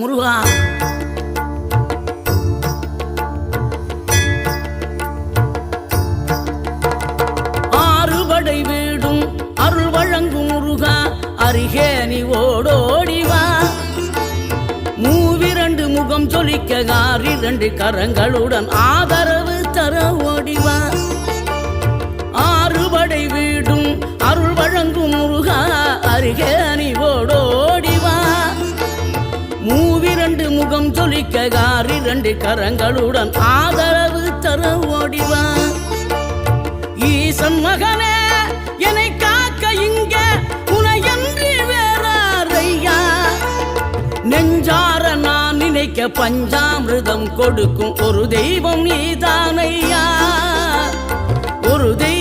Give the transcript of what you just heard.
முருகா. ஆறுபடை வீடும் அருள் வழங்கும் முருகா, அருகே நீ ஓடோடிவா. மூவிரண்டு முகம் சொலிக்க ஆறிரண்டு கரங்களுடன் ஆதரவு தர ஓடிவா. ஆறுபடை வீடும் அருள் வழங்கும் முருகா, அருகே நீ ஓடோடிவா. மூவிரண்டு முகம் சொலிக்க ஆறிரண்டு கரங்களுடன் ஆதரவு தர ஓடிவா. ஈசன் மகனே என்னை காக்க இங்க உனையன்றி வேறாரையா. நெஞ்சார நான் நினைக்க பஞ்சாமிர்தம் கொடுக்கும் ஒரு தெய்வம் நீதானையா. ஒரு தெய்வம்